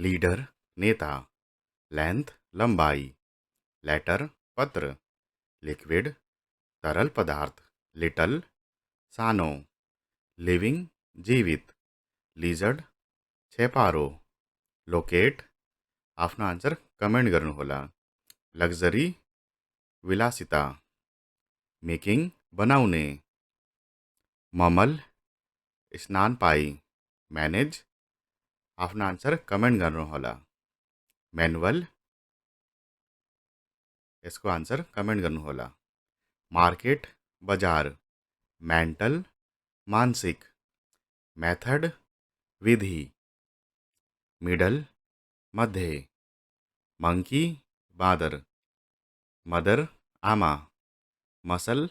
Leader नेता, length लंबाई, letter पत्र, लिक्विड तरल पदार्थ, लिटल सानो, लिविंग जीवित, लिजर्ड छेपारो, लोकेट आपनो आंसर कमेंट करनु होला, लक्झरी विलासिता, मेकिंग बनाउने, ममल स्नानपाई, मैनेज आपनो आंसर कमेंट गर्नु होला, मैनुअल यसको आंसर कमेंट गर्नु होला, मार्केट बजार, मेंटल मानसिक, मेथड विधि, मिडल मध्य, मंकी बादर, मदर आमा, मसल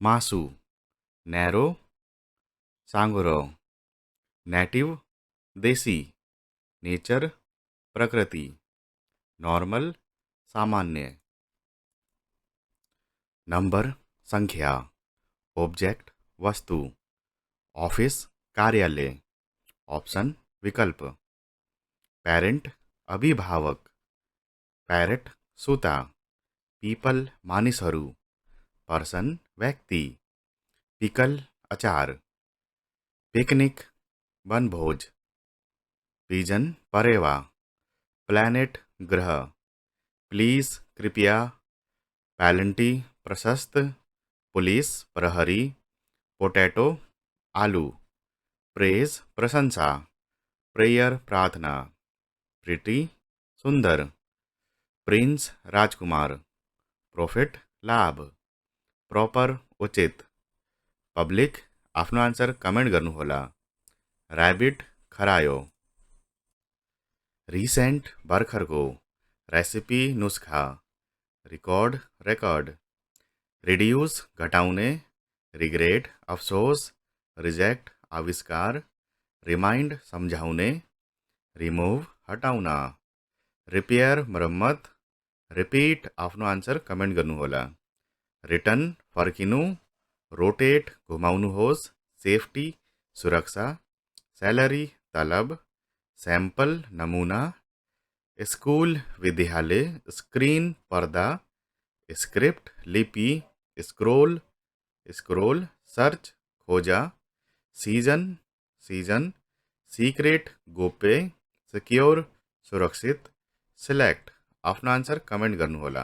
मासु, नैरो सांगुरो, नेटिव देसी, नेचर प्रकृति, नॉर्मल सामान्य, नंबर संख्या, ऑब्जेक्ट वस्तु, ऑफिस कार्यालय, ऑप्शन विकल्प, पेरेंट अभिभावक, पैरेट सूता, पीपल मानिसहरू, पर्सन व्यक्ति, पिकल अचार, पिकनिक वनभोज, पिजन परेवा, प्लैनेट ग्रह, प्लीज कृपया, पैलेंटी प्रशस्त, पुलिस प्रहरी, पोटैटो आलू, प्रेज प्रशंसा, प्रेयर प्रार्थना, प्रिटी सुंदर, प्रिंस राजकुमार, प्रॉफिट लाभ, प्रॉपर उचित, पब्लिक आपनो आंसर कमेंट गर्नु होला, रैबिट खरायो, रिसेंट भर्खरको, रेसिपी नुस्खा, रिकॉर्ड रेकॉर्ड, रिड्यूस घटाउने, रिग्रेट अफसोस, रिजेक्ट आविष्कार, रिमाइंड समझाउने, रिमूव हटाउना, रिपेयर मरम्मत, रिपीट आफ्नो आन्सर कमेन्ट गर्नुहोला, रिटर्न फर्किनु, रोटेट घुमाउनुहोस्, सेफ्टी सुरक्षा, सैलरी तलब, सैंपल नमूना, स्कूल विद्यालय, स्क्रीन पर्दा, स्क्रिप्ट लिपि, स्क्रोल स्क्रोल, सर्च खोजा, सीजन सीजन, सीक्रेट गोप्य, सिक्योर सुरक्षित, सिलेक्ट आफ्नो आन्सर कमेन्ट गर्नुहोला,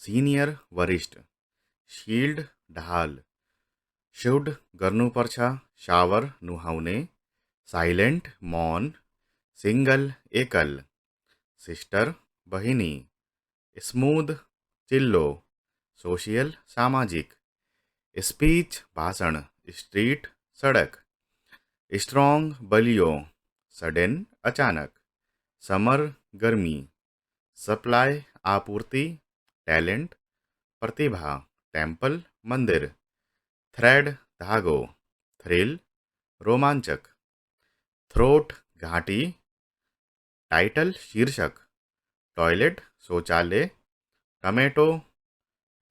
सिनियर वरिष्ठ, शील्ड ढाल, शुड गर्नुपर्छ, शावर नुहाउने, साइलेंट मौन, सिंगल एकल, सिस्टर बहिनी, स्मूथ चिल्लो, सोशियल सामाजिक, स्पीच भाषण, स्ट्रीट सड़क, स्ट्रॉन्ग बलियो, सडन अचानक, समर गर्मी, सप्लाई आपूर्ति, टैलेंट प्रतिभा, टेम्पल मंदिर, थ्रेड धागो, थ्रिल रोमांचक, थ्रोट घाटी, टाइटल शीर्षक, टॉयलेट शौचालय, टमेटो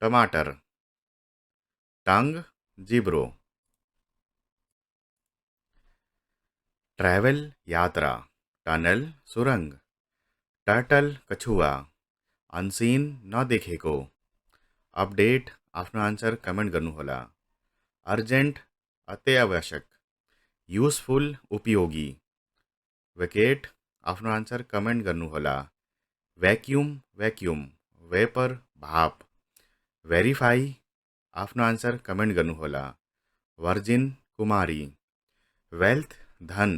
टमाटर, टंग जिब्रो, ट्रैवल यात्रा, टनल सुरंग, टर्टल कछुआ, अनसीन नदेखेको, अपडेट आफ्नो आन्सर कमेन्ट गर्नुहोला, अर्जेंट अत्यावश्यक, यूजफुल उपयोगी, वेकेट आफ्नो आन्सर कमेन्ट गर्नुहोला, वैक्यूम वैक्यूम, वेपर भाप, वेरीफाई आफ्नो आन्सर कमेन्ट गर्नुहोला, वर्जिन कुमारी, वेल्थ धन,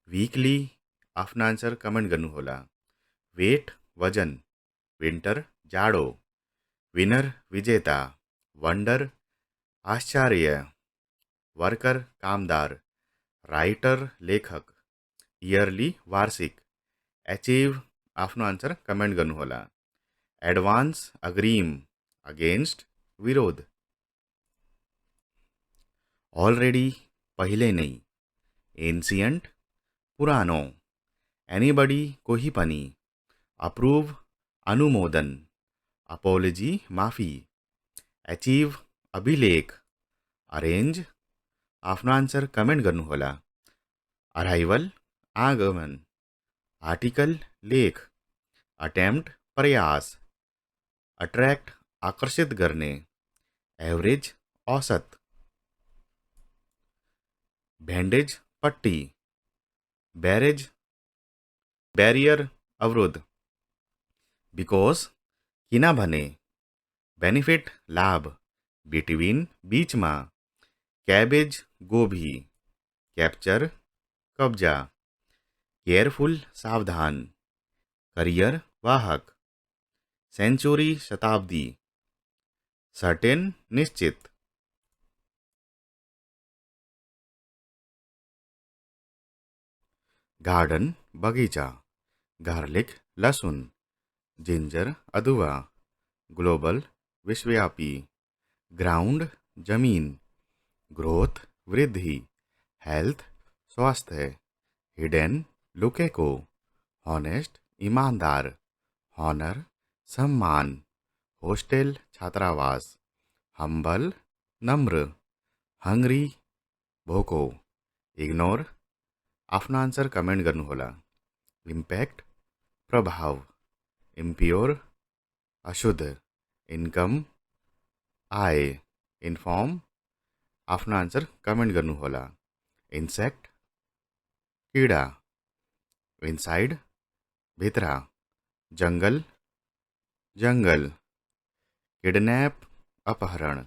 वीकली आफ्नो आन्सर कमेन्ट गर्नुहोला, वेट वजन, विन्टर जाडो, विनर विजेता, वंडर आश्चर्य, वर्कर कामदार, राइटर लेखक, इयरली वार्षिक, अचीव आफ्नो आन्सर कमेन्ट गर्नुहोला, एडवान्स अग्रिम, अगेन्स्ट विरोध, ऑलरेडी पहिले नै, एन्सियन्ट पुरानो, एनीबडी कोही पनि, अप्रूव अनुमोदन, अपोलोजी माफी, अचीव अभिलेख, अरेन्ज आफ्नो आन्सर कमेन्ट गर्नुहोला, अराइवल आगमन, आर्टिकल लेख, अटेम्प्ट प्रयास, अट्रैक्ट आकर्षित करने, एवरेज औसत, बैंडेज पट्टी, बैरेज बैरियर अवरोध, बिकॉज किना बने, बेनिफिट लाभ, बिटवीन बीच में, कैबेज गोभी, कैप्चर कब्जा, केयरफुल सावधान, करियर वाहक, सेंचुरी शताब्दी, सर्टेन निश्चित। गार्डन बगीचा, गार्लिक लहसुन, जिंजर अदुआ, ग्लोबल विश्वव्यापी, ग्राउंड जमीन, ग्रोथ वृद्धि, हेल्थ स्वास्थ्य, हिडन लुके को, हॉनेस्ट ईमानदार, हॉनर सम्मान, हॉस्टेल छात्रावास, हम्बल नम्र, हंग्री भोको, इग्नोर आफ्नो आन्सर कमेन्ट गर्नुहोला। इम्प्याक्ट प्रभाव, इम्प्योर अशुद्ध, इन्कम आय, इन्फर्म आफ्नो आन्सर कमेन्ट गर्नुहोला। इन्सेक्ट कीड़ा, इनसाइड भित्र, जंगल जंगल, किडनैप अपहरण,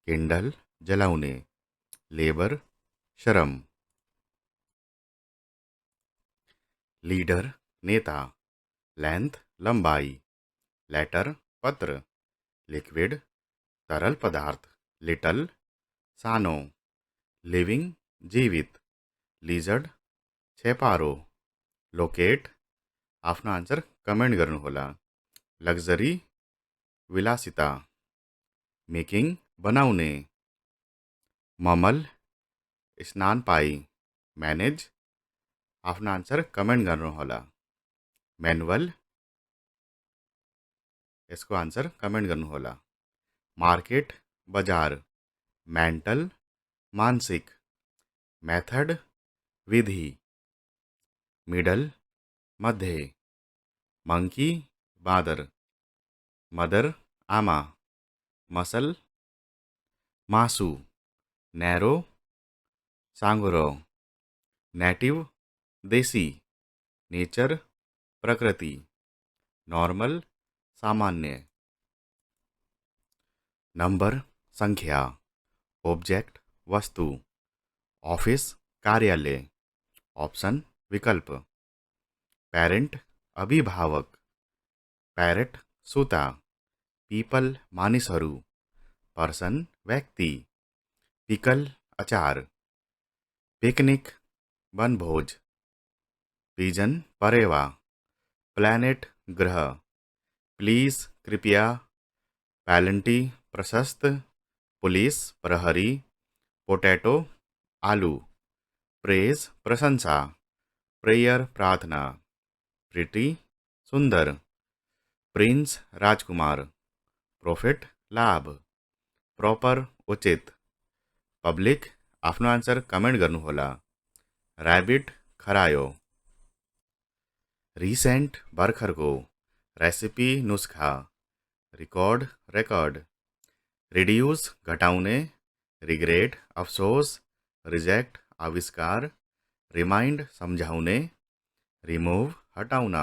किंडल जलाउने, लेबर श्रम, लीडर नेता, लेंथ लंबाई, लेटर पत्र, लिक्विड तरल पदार्थ, लिटल सानो, लिविंग जीवित, लिजर्ड छेपारो, लोकेट आफ्नो आन्सर कमेन्ट गर्नुहोला। लग्जरी विलासिता, मेकिङ बनाउने, ममल स्नानपाई, म्यानेज आफ्नो आन्सर कमेन्ट गर्नुहोला। म्यानुअल यसको आन्सर कमेन्ट गर्नुहोला। मार्केट बजार, मेन्टल मानसिक, मेथड विधि, मिडल मध्य, मंकी बाँदर, मदर आमा, मसल मासु, नैरो साँघुरो, नेटिव देसी, नेचर प्रकृति, नॉर्मल सामान्य। नंबर संख्या, ऑब्जेक्ट वस्तु, ऑफिस कार्यालय, ऑप्शन विकल्प, पेरेंट अभिभावक, पैरेट सूता, पीपल मानिसहरू, पर्सन व्यक्ति, पिकल अचार, पिकनिक वनभोज, पिजन परेवा, प्लैनेट ग्रह, प्लीज कृपया, पैलेंटी प्रशस्त, पुलिस प्रहरी, पोटैटो आलू, प्रेज प्रशंसा, प्रेयर प्रार्थना, प्रिटी सुंदर, प्रिंस राजकुमार, प्रोफिट लाभ, प्रॉपर उचित। पब्लिक आफ्नो आन्सर कमेन्ट गर्नुहोला। ऱ्याबिट खरायो, रिसेन्ट भर्खरको, रेसिपी नुस्खा, रिकॉर्ड रेकर्ड, रिड्यूस घटाउने, रिग्रेट अफसोस, रिजेक्ट आविष्कार, रिमाइन्ड सम्झाउने, रिमुभ हटाउन,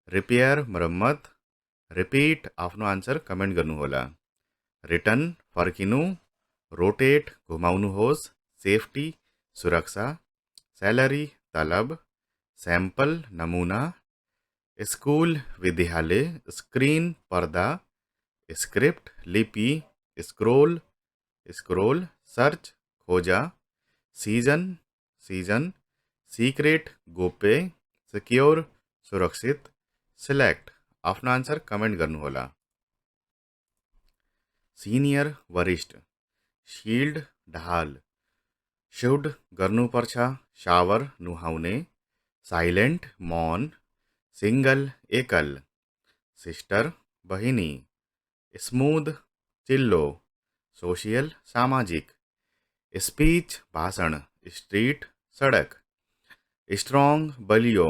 रिपेयर मरम्मत, रिपिट आफ्नो आन्सर कमेन्ट गर्नुहोला। रिटर्न फर्किनु, रोटेट घुमाउनुहोस्, सेफ्टी सुरक्षा, सैलरी तलब, सैम्पल नमूना, स्कूल विद्यालय, स्क्रीन पर्दा, स्क्रिप्ट लिपि, स्क्रोल स्क्रोल, सर्च खोजा, सीजन सीजन, सीक्रेट गोप्य, सिक्योर सुरक्षित, सिलेक्ट आफ्नो आन्सर कमेन्ट गर्नुहोला। सिनियर वरिष्ठ, शील्ड ढाल, शुड गर्नुपर्छ, शावर नुहाउने, साइलेन्ट मौन, सिंगल एकल, सिस्टर बहिनी, स्मूथ चिल्लो, सोशियल सामाजिक, स्पीच भाषण, स्ट्रीट सडक, स्ट्रॉन्ग बलियो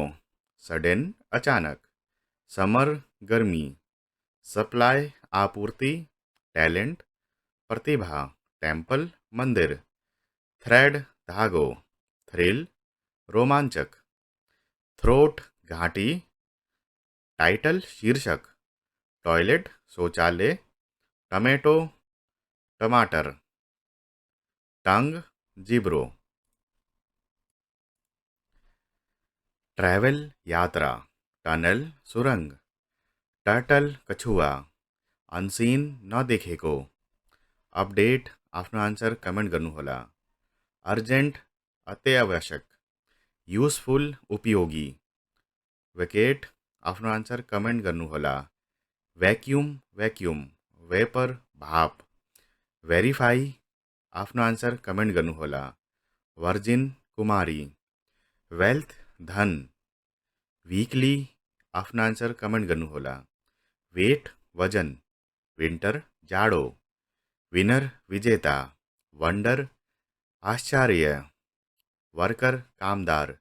सडन अचानक, समर गर्मी, सप्लाई आपूर्ति, टैलेंट प्रतिभा, टेम्पल मंदिर, थ्रेड धागो, थ्रिल रोमांचक, थ्रोट घाटी, टाइटल शीर्षक, टॉयलेट शौचालय, टमेटो टमाटर, टंग जिब्रो, ट्रैवल यात्रा, टनल सुरंग, टर्टल कछुआ, अनसीन न देखेको, अपडेट आफ्नो आन्सर कमेन्ट गर्नुहोला, अर्जेन्ट अत्यावश्यक, युजफुल उपयोगी, वेकेट आफ्नो आन्सर कमेन्ट गर्नुहोला, भ्याक्युम भ्याक्युम वेपर भाप, भेरिफाई आफ्नो आन्सर कमेन्ट गर्नुहोला, वर्जिन कुमारी, वेल्थ धन, वीकली आफ्नो आन्सर कमेन्ट गर्नुहोला, वेट वजन, विन्टर जाडो, विनर विजेता, वन्डर आश्चर्य, वर्कर कामदार,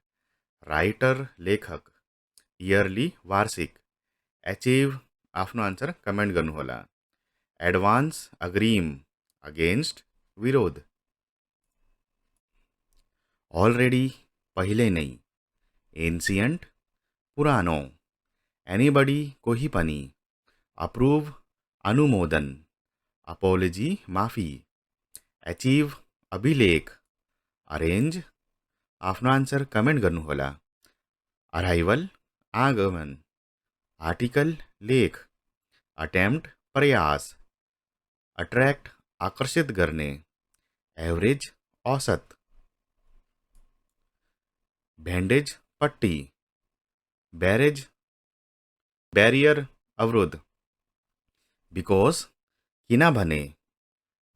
राइटर लेखक, इयरली वार्षिक, एचिभ आफ्नो आन्सर कमेन्ट गर्नुहोला, एडभान्स अग्रिम अगेन्स्ट विरोध, अलरेडी पहिले नै, एन्सियन्ट पुरानो, एनीबडी कोही पनि, अप्रुभ अनुमोदन, अपोलोजी माफी, एचिभ अभिलेख, अरेन्ज आफ्नो आन्सर कमेन्ट गर्नुहोला, अराइभल आगमन, आर्टिकल लेख, अटेम्प्ट प्रयास, अट्र्याक्ट आकर्षित गर्ने, एभरेज औसत, भ्यान्डेज पट्टी, ब्यारेज ब्यारियर अवरोध, बिकॉज किनभने,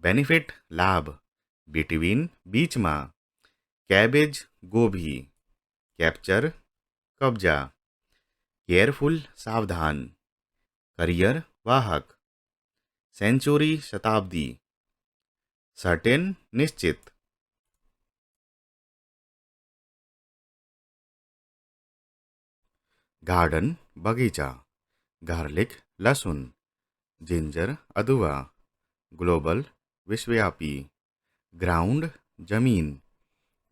बेनिफिट लाभ, बिट्विन बीचमा, क्याबेज गोभी, क्याप्चर कब्जा, केयरफुल सावधान, करियर वाहक, सेन्चुरी शताब्दी, सर्टेन निश्चित, गार्डन बगैँचा, गार्लिक लसुन, जिन्जर अदुवा, ग्लोबल विश्वव्यापी, ग्राउन्ड जमीन,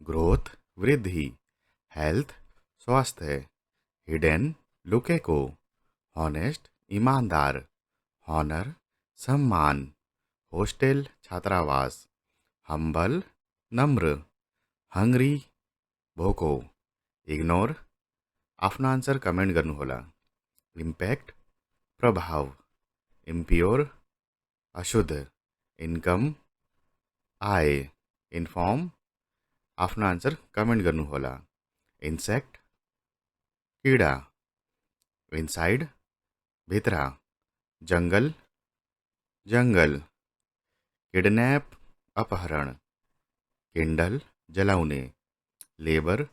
ग्रोथ वृद्धि, हेल्थ स्वास्थ्य, हिडन लुकेको, हॉनेस्ट ईमानदार, हॉनर सम्मान, होस्टेल छात्रावास, हम्बल नम्र, हङ्ग्री भोको, इग्नोर आफ्नो आन्सर कमेन्ट गर्नुहोला, इम्प्याक्ट प्रभाव, इम्प्योर अशुद्ध, इन्कम आय, इन्फर्म आफ्नो आन्सर कमेन्ट गर्नुहोला, इन्सेक्ट किडा, इनसाइड भित्र, जङ्गल जङ्गल, किडन्याप अपहरण, किन्डल जलाउने, लेबर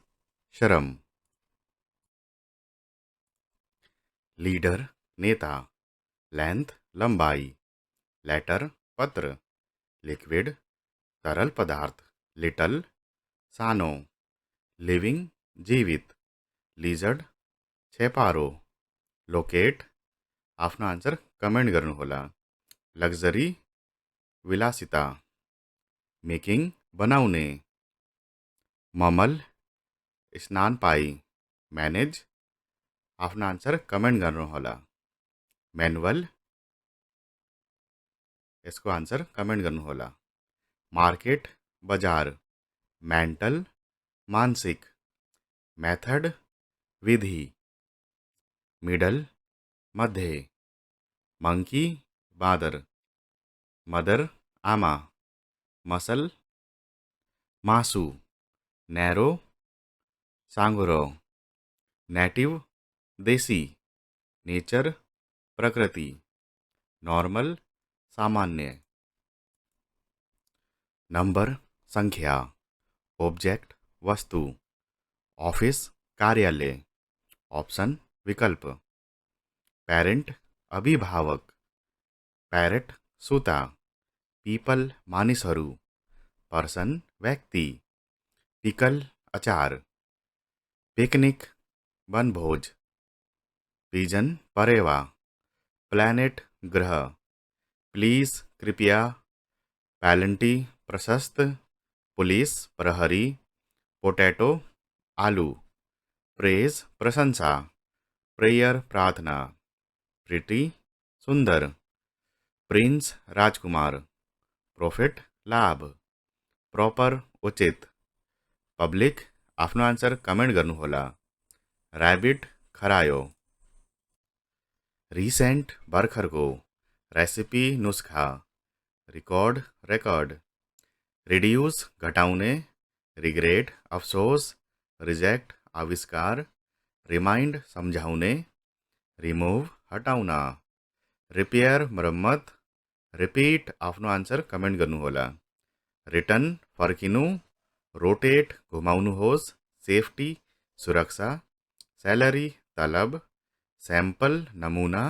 श्रम, लीडर नेता, लेन्थ लम्बाई, लेटर पत्र, लिक्विड तरल पदार्थ, लिटल सानो, लिभिङ जीवित, लिजर्ड छेपारो, लोकेट आफ्नो आन्सर कमेन्ट गर्नुहोला, लग्जरी विलासिता, मेकिङ बनाउने, ममल स्नानपाई, म्यानेज आफ्नो आन्सर कमेन्ट गर्नुहोला, म्यानुअल यसको आन्सर कमेन्ट गर्नुहोला, मार्केट बजार, मेन्टल मानसिक, मेथड विधि, मिडल मध्य, मंकी बाँदर, मदर आमा, मसल मासु, नैरो साँघुरो, नेटिव देसी, नेचर प्रकृति, नॉर्मल सामान्य, नंबर संख्या, ऑब्जेक्ट वस्तु, ऑफिस कार्यालय, ऑप्शन विकल्प, पेरेंट अभिभावक, पैरेट सुता, पीपल मानिसहरू, पर्सन व्यक्ति, पिकल अचार, पिकनिक वनभोज, पिजन परेवा, प्लैनेट ग्रह, प्लीज कृपया, पैलेंटी प्रशस्त, पुलिस प्रहरी, पोटैटो आलू, प्रेज प्रशंसा, प्रेयर प्रार्थना, प्रिटी सुंदर, प्रिंस राजकुमार, प्रोफिट लाभ, प्रॉपर उचित, पब्लिक आफ्नो आन्सर कमेंट गर्नुहोला, ऱ्याबिट खरायो, रिसेंट भर्खरको, रेसिपी नुस्खा, रिकॉर्ड रेकर्ड, रिड्यूस घटाउने, रिग्रेट अफसोस, रिजेक्ट आविष्कार, रिमाइंड सम्झाउने, रिमूव हटाउन, रिपेयर मरम्मत, रिपीट आफ्नो आन्सर कमेन्ट गर्नुहोला, रिटर्न फर्किनु, रोटेट घुमाउनुहोस्, सेफ्टी सुरक्षा, सैलरी तलब, सैंपल नमूना,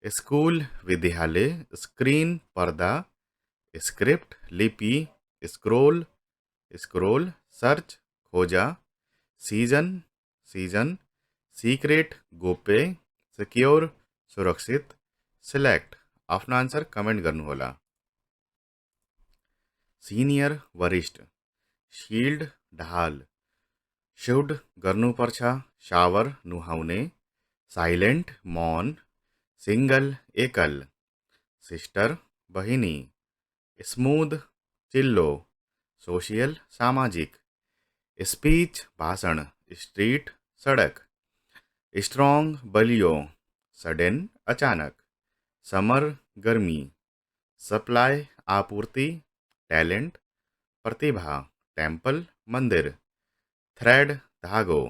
स्कूल विद्यालय, स्क्रीन पर्दा, स्क्रिप्ट लिपि, स्क्रोल स्क्रोल, सर्च खोजा, सीजन सीजन, सीक्रेट गोप्य, सिक्योर सुरक्षित, सिलेक्ट आफ्नो आन्सर कमेन्ट गर्नुहोला, सिनियर वरिष्ठ, शील्ड ढाल, शुड गर्नुपर्छ, शावर नुहाउने, साइलेंट मौन, सिंगल एकल, सिस्टर बहिनी, स्मूथ चिल्लो, सोशियल सामाजिक, स्पीच भाषण, स्ट्रीट सड़क, स्ट्रॉन्ग बलियो, सडन अचानक, समर गर्मी, सप्लाई आपूर्ति, टैलेंट प्रतिभा, टेम्पल मंदिर, थ्रेड धागो,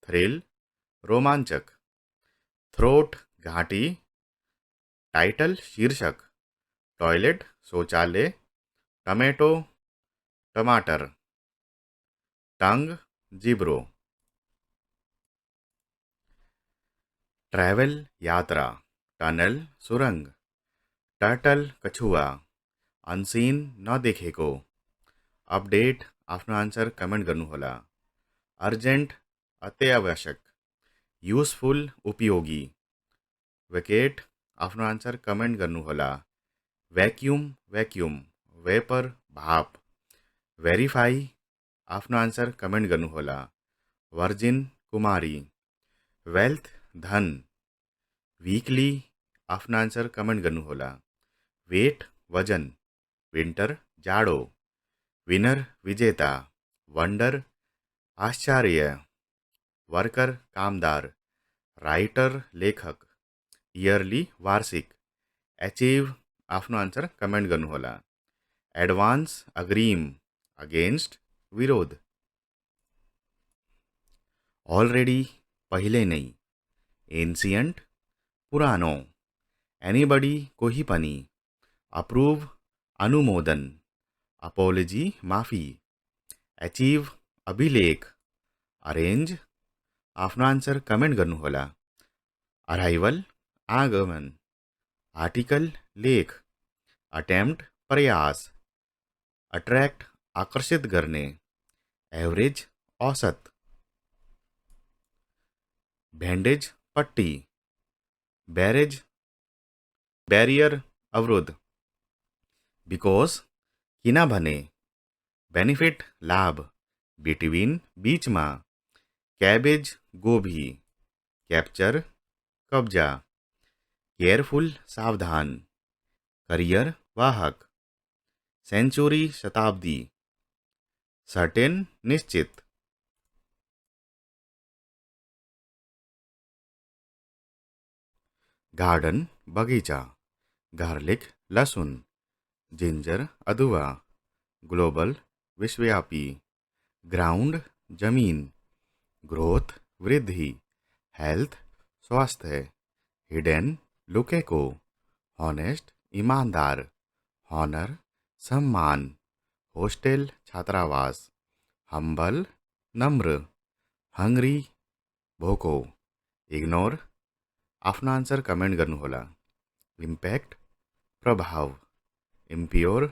थ्रिल रोमांचक, थ्रोट घाटी, टाइटल शीर्षक, टॉयलेट शौचालय, टमेटो टमाटर, टंग जिब्रो, ट्रैवल यात्रा, टनल सुरंग, टर्टल कछुआ, अनसीन नदेखेको, अपडेट आफ्नो आन्सर कमेन्ट गर्नुहोला, अर्जेंट अत्यावश्यक, युजफुल उपयोगी, वेकेट आफ्नो आन्सर कमेन्ट गर्नुहोला, वैक्यूम वैक्यूम, वेपर भाप, वेरीफाई आफ्नो आन्सर कमेन्ट गर्नुहोला, वर्जिन कुमारी, वेल्थ धन, वीकली आफ्नो आन्सर कमेन्ट गर्नुहोला, वेट वजन, विन्टर जाडो, विनर विजेता, वंडर आश्चर्य, वर्कर कामदार, राइटर लेखक, इयरली वार्षिक, एचिव आफ्नो आन्सर कमेन्ट गर्नुहोला, एडभान्स अग्रिम, अगेन्स्ट विरोध, ऑलरेडी पहिले नै, एन्सियन्ट पुरानो, एनीबडी कोही पनि, अप्रूव अनुमोदन, अपोलोजी माफी, एचिव अभिलेख, अरेन्ज आफ्नो आन्सर कमेन्ट गर्नुहोला, अराइवल आगमन, आर्टिकल लेख, अटेम्प्ट प्रयास, अट्र्याक्ट आकर्षित गर्ने, एभरेज औसत, भ्यान्डेज पट्टी, ब्यारेज ब्यारियर अवरोध, बिकॉज किनभने, बेनिफिट लाभ, बिट्विन बीचमा, कैबेज गोभी, कैप्चर कब्जा, केयरफुल सावधान, करियर वाहक, सेंचुरी शताब्दी, सर्टेन निश्चित, गार्डन बगीचा, गार्लिक लहसुन, जिंजर अदुआ, ग्लोबल विश्वव्यापी, ग्राउंड जमीन, ग्रोथ वृद्धि, हेल्थ स्वास्थ्य, हिडन लुके को, हॉनेस्ट ईमानदार, हॉनर सम्मान, हॉस्टेल छात्रावास, हम्बल नम्र, हंग्री भोको, इग्नोर आफ्नो आन्सर कमेन्ट गर्नुहोला, इम्प्याक्ट प्रभाव, इम्प्योर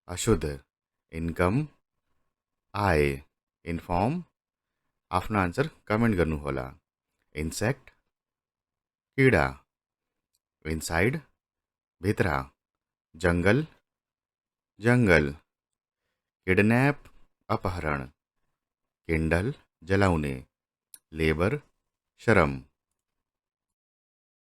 अशुद्ध, इन्कम आय, इन्फॉर्म आफ्नो आन्सर कमेन्ट गर्नुहोला। इन्सेक्ट किडा, इनसाइड भित्र, जङ्गल जङ्गल, किडन्याप अपहरण, किन्डल जलाउने, लेबर श्रम।